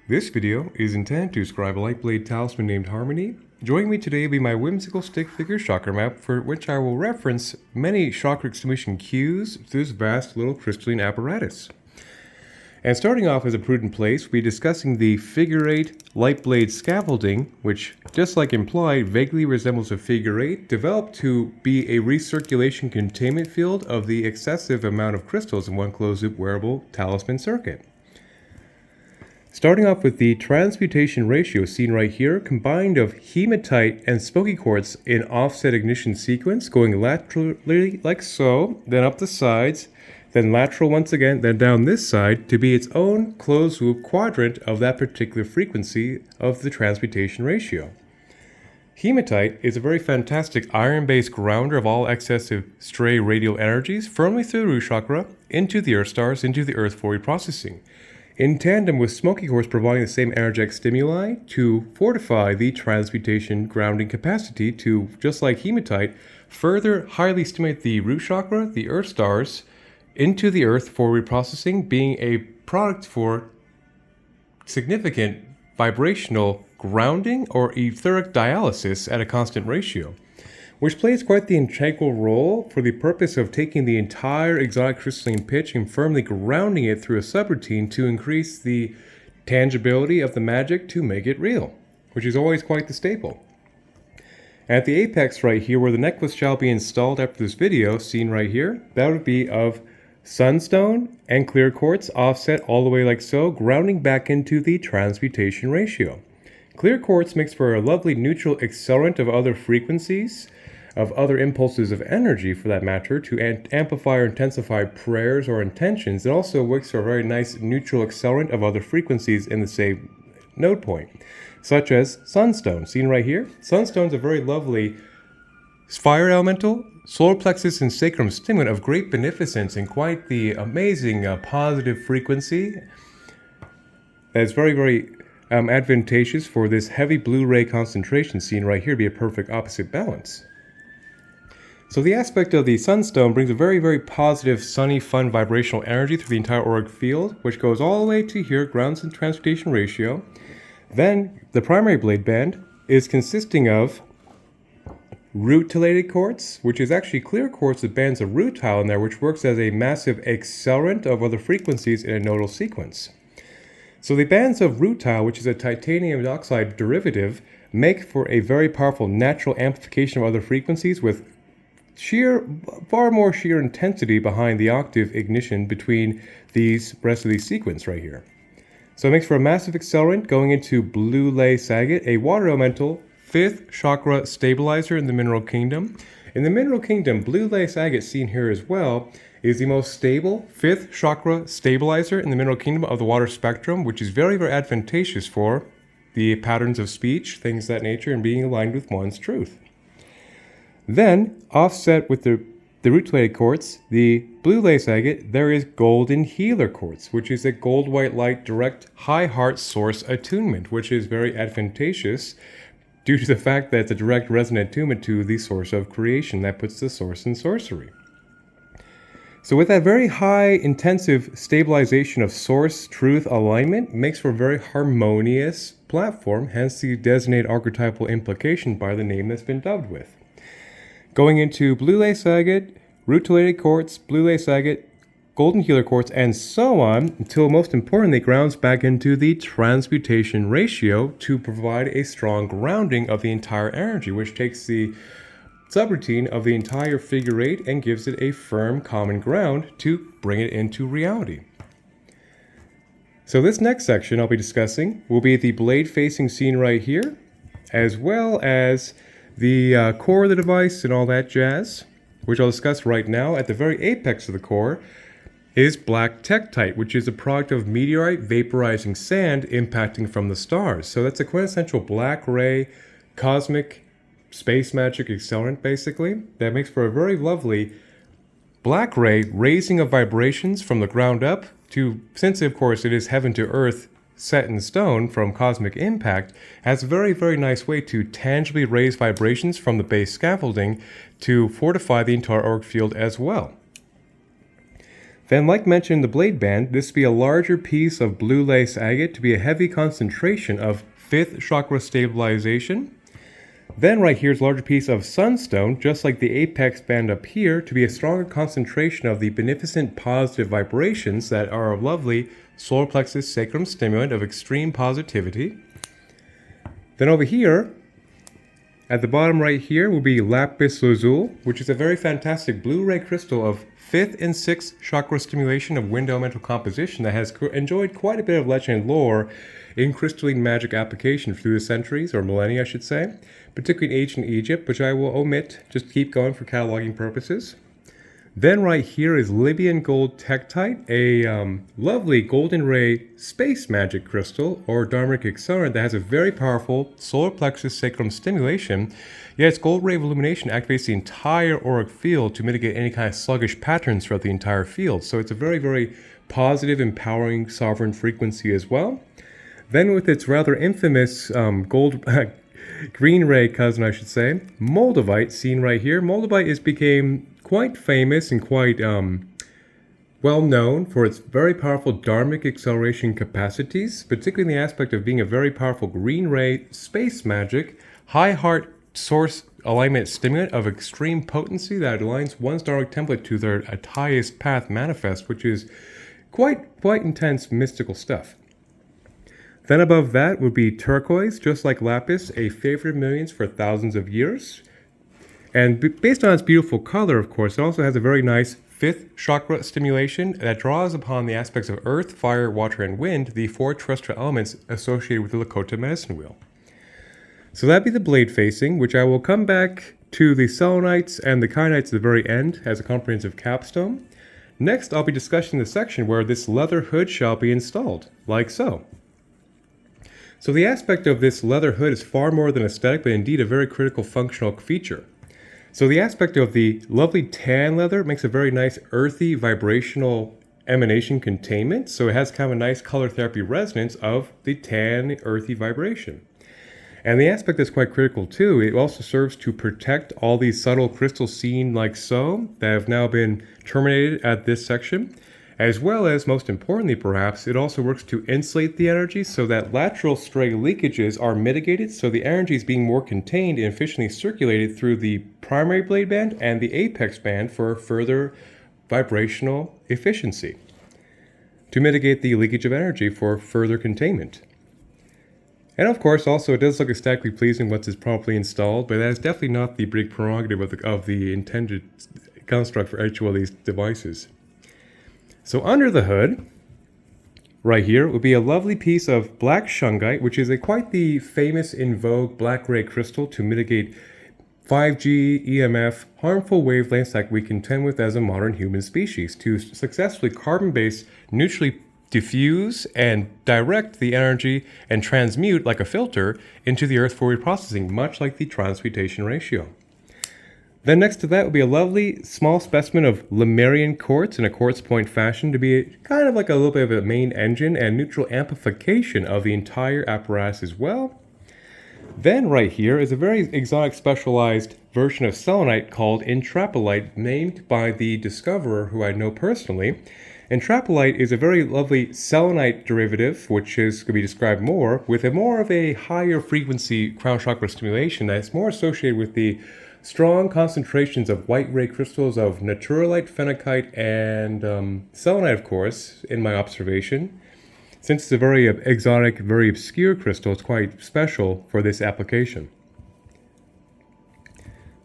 This video is intended to describe a lightblade talisman named Harmony. Joining me today will be my whimsical stick figure chakra map, for which I will reference many chakra extinguishing cues through this vast little crystalline apparatus. And starting off as a prudent place, we'll be discussing the figure 8 lightblade scaffolding, which, just like implied, vaguely resembles a figure 8, developed to be a recirculation containment field of the excessive amount of crystals in one closed-loop wearable talisman circuit. Starting off with the transmutation ratio seen right here, combined of hematite and smoky quartz in offset ignition sequence, going laterally like so, then up the sides, then lateral once again, then down this side to be its own closed loop quadrant of that particular frequency of the transmutation ratio. Hematite is a very fantastic iron-based grounder of all excessive stray radial energies firmly through the root chakra, into the earth stars, into the earth for reprocessing, in tandem with smoky quartz providing the same energetic stimuli to fortify the transmutation grounding capacity to, just like hematite, further highly stimulate the root chakra, the earth stars, into the earth for reprocessing, being a product for significant vibrational grounding or etheric dialysis at a constant ratio, which plays quite the integral role for the purpose of taking the entire exotic crystalline pitch and firmly grounding it through a subroutine to increase the tangibility of the magic to make it real, which is always quite the staple. At the apex right here, where the necklace shall be installed after this video, seen right here, that would be of sunstone and clear quartz offset all the way like so, grounding back into the transmutation ratio. Clear quartz makes for a lovely neutral accelerant of other frequencies, of other impulses of energy for that matter, to amplify or intensify prayers or intentions. It also works for a very nice neutral accelerant of other frequencies in the same node point, such as sunstone, seen right here. Sunstone's a very lovely fire elemental, solar plexus and sacrum stimulant of great beneficence and quite the amazing positive frequency that's very advantageous for this heavy blue ray concentration seen right here, be a perfect opposite balance. So the aspect of the sunstone brings a very positive, sunny, fun vibrational energy through the entire auric field, which goes all the way to here, grounds and transmutation ratio. Then the primary blade band is consisting of rutilated quartz, which is actually clear quartz with bands of rutile in there, which works as a massive accelerant of other frequencies in a nodal sequence. So the bands of rutile, which is a titanium dioxide derivative, make for a very powerful natural amplification of other frequencies with far more sheer intensity behind the octave ignition between these rest of these sequence right here. So it makes for a massive accelerant going into blue lace agate, a water elemental 5th chakra stabilizer in the mineral kingdom. In the mineral kingdom, blue lace agate, seen here as well, is the most stable 5th chakra stabilizer in the mineral kingdom of the water spectrum, which is very advantageous for the patterns of speech, things of that nature, and being aligned with one's truth. Then, offset with the rutilated quartz, the blue lace agate, there is golden healer quartz, which is a gold white light direct high heart source attunement, which is very advantageous due to the fact that it's a direct resonant attunement to the source of creation that puts the source in sorcery. So with that very high intensive stabilization of source truth alignment makes for a very harmonious platform, hence the designated archetypal implication by the name that's been dubbed with. Going into blue lace agate, rutilated quartz, blue lace agate, golden healer quartz, and so on, until most importantly grounds back into the transmutation ratio to provide a strong grounding of the entire energy, which takes the subroutine of the entire figure 8 and gives it a firm common ground to bring it into reality. So this next section I'll be discussing will be the blade facing scene right here, as well as the core of the device and all that jazz, which I'll discuss right now. At the very apex of the core is black tektite, which is a product of meteorite vaporizing sand impacting from the stars. So that's a quintessential black ray cosmic space magic accelerant, basically, that makes for a very lovely black ray raising of vibrations from the ground up to, since of course it is heaven to earth set in stone from cosmic impact, has a very nice way to tangibly raise vibrations from the base scaffolding to fortify the entire auric field as well. Then, like mentioned in the blade band, this would be a larger piece of blue lace agate to be a heavy concentration of 5th chakra stabilization. Then right here is a larger piece of sunstone, just like the apex band up here, to be a stronger concentration of the beneficent positive vibrations that are a lovely solar plexus sacrum stimulant of extreme positivity. Then over here, at the bottom right here, will be lapis lazuli, which is a very fantastic blue-ray crystal of 5th and 6th chakra stimulation of wind elemental composition that has enjoyed quite a bit of legend and lore in crystalline magic application through the centuries, or millennia I should say, particularly in ancient Egypt, which I will omit, just keep going for cataloging purposes. Then right here is Libyan gold tektite, a lovely golden ray space magic crystal, or dharmic accelerant that has a very powerful solar plexus sacrum stimulation, yet its gold ray of illumination activates the entire auric field to mitigate any kind of sluggish patterns throughout the entire field. So it's a very, very positive, empowering, sovereign frequency as well. Then with its rather infamous green ray cousin, I should say, moldavite, seen right here. Moldavite became quite famous and quite well known for its very powerful dharmic acceleration capacities, particularly in the aspect of being a very powerful green ray space magic, high heart source alignment stimulant of extreme potency that aligns one's dharmic template to their highest path manifest, which is quite intense mystical stuff. Then above that would be turquoise, just like lapis, a favorite of millions for thousands of years. And based on its beautiful color, of course, it also has a very nice 5th chakra stimulation that draws upon the aspects of earth, fire, water, and wind, the 4 terrestrial elements associated with the Lakota medicine wheel. So that'd be the blade facing, which I will come back to the selenites and the kyanites at the very end as a comprehensive capstone. Next, I'll be discussing the section where this leather hood shall be installed, like so. So the aspect of this leather hood is far more than aesthetic, but indeed a very critical functional feature. So the aspect of the lovely tan leather makes a very nice earthy vibrational emanation containment. So it has kind of a nice color therapy resonance of the tan earthy vibration. And the aspect that's quite critical too, it also serves to protect all these subtle crystals seen like so that have now been terminated at this section. As well as, most importantly perhaps, it also works to insulate the energy so that lateral stray leakages are mitigated, so the energy is being more contained and efficiently circulated through the primary blade band and the apex band for further vibrational efficiency, to mitigate the leakage of energy for further containment. And of course, also, it does look aesthetically pleasing once it's properly installed, but that is definitely not the big prerogative of the intended construct for each one of these devices. So under the hood, right here, would be a lovely piece of black shungite, which is quite the famous in vogue black ray crystal to mitigate 5G, EMF, harmful wavelengths that we contend with as a modern human species, to successfully carbon-based, neutrally diffuse and direct the energy and transmute, like a filter, into the earth for reprocessing, much like the transmutation ratio. Then next to that would be a lovely small specimen of Lemurian quartz in a quartz point fashion to be kind of like a little bit of a main engine and neutral amplification of the entire apparatus as well. Then right here is a very exotic specialized version of selenite called intrapolite, named by the discoverer who I know personally. Intrapolite is a very lovely selenite derivative, which is going to be described more, with a more of a higher frequency crown chakra stimulation that's more associated with the strong concentrations of white ray crystals of naturalite, phenakite, and selenite, of course, in my observation. Since it's a very exotic, very obscure crystal, it's quite special for this application.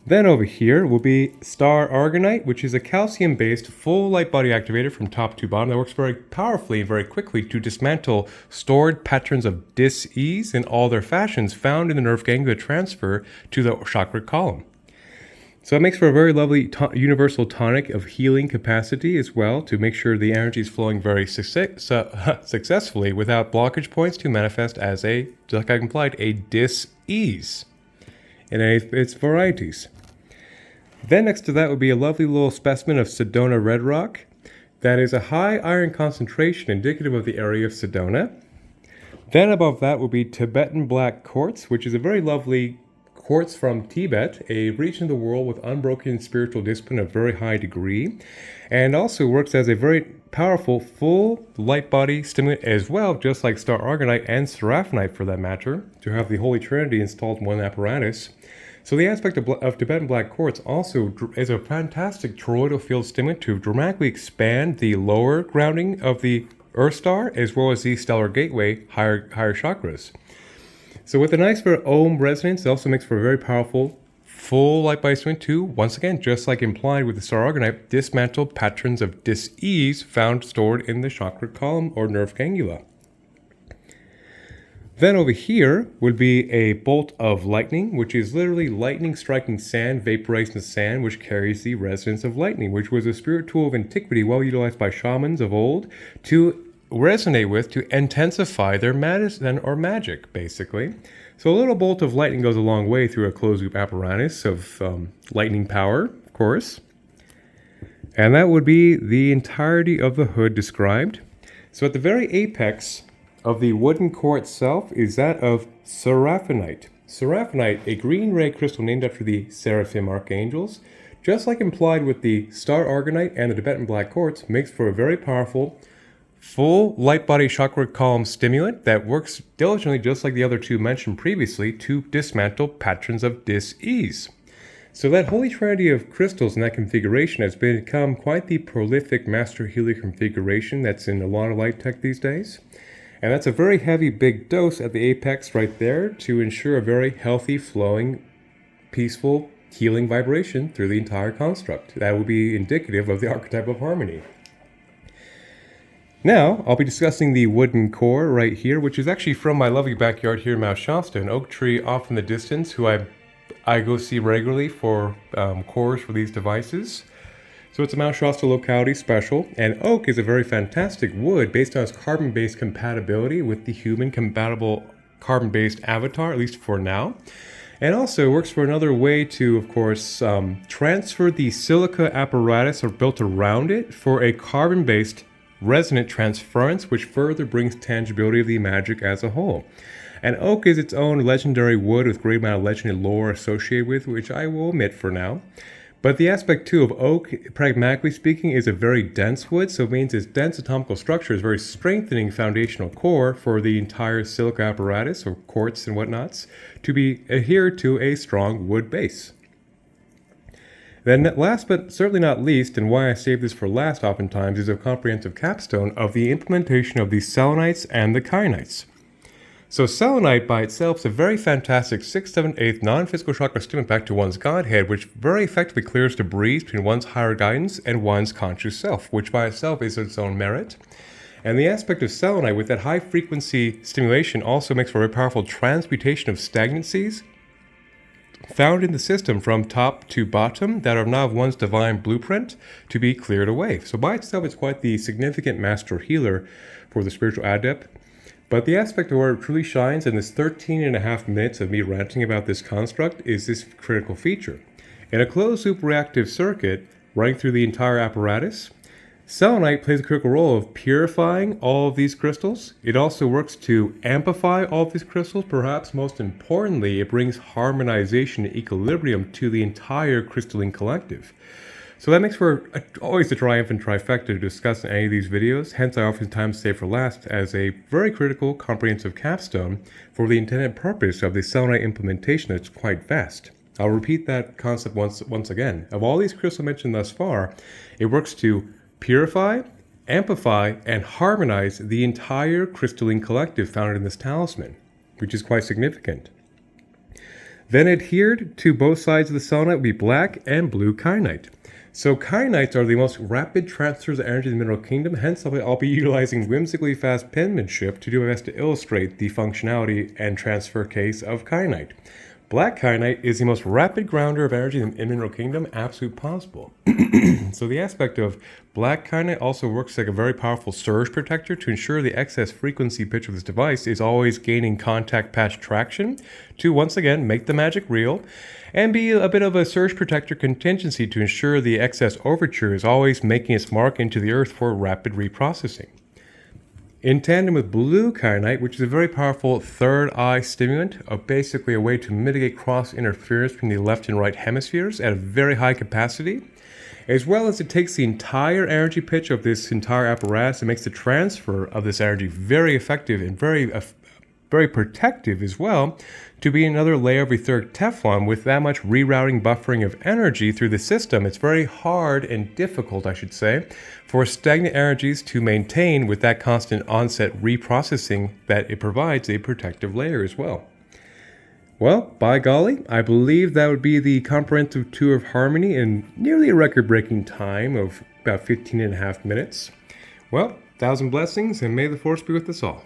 Then over here will be star argonite, which is a calcium-based full light body activator from top to bottom that works very powerfully and very quickly to dismantle stored patterns of dis-ease in all their fashions found in the nerve ganglia transfer to the chakra column. So it makes for a very lovely universal tonic of healing capacity as well, to make sure the energy is flowing very successfully without blockage points to manifest as like I implied, a dis-ease in its varieties. Then next to that would be a lovely little specimen of Sedona red rock that is a high iron concentration indicative of the area of Sedona. Then above that would be Tibetan black quartz, which is a very lovely quartz from Tibet, a region of the world with unbroken spiritual discipline of very high degree, and also works as a very powerful full light body stimulant as well, just like star argonite and seraphinite for that matter, to have the Holy Trinity installed in one apparatus. So the aspect of Tibetan black quartz also is a fantastic toroidal field stimulant to dramatically expand the lower grounding of the Earth star as well as the stellar gateway higher chakras. So with a nice ohm resonance, it also makes for a very powerful full light body stimulant to, once again, just like implied with the star argonite, dismantle patterns of dis-ease found stored in the chakra column or nerve ganglia. Then over here would be a bolt of lightning, which is literally lightning striking sand, vaporizing the sand, which carries the resonance of lightning, which was a spirit tool of antiquity well utilized by shamans of old to resonate with, to intensify their medicine or magic, basically. So a little bolt of lightning goes a long way through a closed loop apparatus of lightning power, of course. And that would be the entirety of the hood described. So at the very apex of the wooden core itself is that of seraphinite. Seraphinite, a green ray crystal named after the seraphim archangels, just like implied with the star argonite and the Tibetan black quartz, makes for a very powerful full light body chakra column stimulant that works diligently just like the other two mentioned previously to dismantle patterns of dis-ease. So that Holy Trinity of crystals in that configuration has become quite the prolific master healer configuration that's in a lot of light tech these days. And that's a very heavy big dose at the apex right there to ensure a very healthy, flowing, peaceful, healing vibration through the entire construct. That would be indicative of the archetype of harmony. Now, I'll be discussing the wooden core right here, which is actually from my lovely backyard here in Mount Shasta, an oak tree off in the distance who I go see regularly for cores for these devices. So it's a Mount Shasta locality special, and oak is a very fantastic wood based on its carbon-based compatibility with the human-compatible carbon-based avatar, at least for now. And also works for another way to, of course, transfer the silica apparatus or built around it for a carbon-based resonant transference, which further brings tangibility of the magic as a whole. And oak is its own legendary wood with great amount of legend and lore associated with, which I will omit for now. But the aspect, too, of oak, pragmatically speaking, is a very dense wood, so it means its dense atomical structure is very strengthening foundational core for the entire silica apparatus, or quartz and whatnots, to be adhered to a strong wood base. Then last but certainly not least, and why I save this for last oftentimes, is a comprehensive capstone of the implementation of the selenites and the kyanites. So selenite by itself is a very fantastic 6, 7, 8 non-physical chakra stimulant back to one's godhead, which very effectively clears debris between one's higher guidance and one's conscious self, which by itself is its own merit. And the aspect of selenite with that high frequency stimulation also makes for a powerful transmutation of stagnancies found in the system from top to bottom that are now of one's divine blueprint to be cleared away. So by itself it's quite the significant master healer for the spiritual adept. But the aspect of where it truly shines in this 13 and a half minutes of me ranting about this construct is this critical feature. In a closed-loop reactive circuit running through the entire apparatus, selenite plays a critical role of purifying all of these crystals. It also works to amplify all of these crystals. Perhaps most importantly, it brings harmonization and equilibrium to the entire crystalline collective. So that makes for always a triumphant trifecta to discuss in any of these videos, hence I oftentimes save for last as a very critical, comprehensive capstone for the intended purpose of the selenite implementation that's quite vast. I'll repeat that concept once again. Of all these crystals mentioned thus far, it works to purify, amplify, and harmonize the entire crystalline collective found in this talisman, which is quite significant. Then adhered to both sides of the selenite will be black and blue kyanite. So kyanites are the most rapid transfers of energy in the mineral kingdom, hence I'll be utilizing whimsically fast penmanship to do my best to illustrate the functionality and transfer case of kyanite. Black kyanite is the most rapid grounder of energy in the mineral kingdom absolutely possible. So the aspect of black kyanite also works like a very powerful surge protector to ensure the excess frequency pitch of this device is always gaining contact patch traction to once again make the magic real and be a bit of a surge protector contingency to ensure the excess overture is always making its mark into the earth for rapid reprocessing. in tandem with blue kyanite, which is a very powerful third eye stimulant, basically a way to mitigate cross interference between the left and right hemispheres at a very high capacity, as well as it takes the entire energy pitch of this entire apparatus and makes the transfer of this energy very effective and very protective as well, to be another layer of etheric Teflon with that much rerouting, buffering of energy through the system. It's very hard and difficult, I should say, for stagnant energies to maintain with that constant onset reprocessing that it provides a protective layer as well. Well, by golly, I believe that would be the comprehensive tour of harmony in nearly a record-breaking time of about 15 and a half minutes. Well, 1,000 blessings, and may the force be with us all.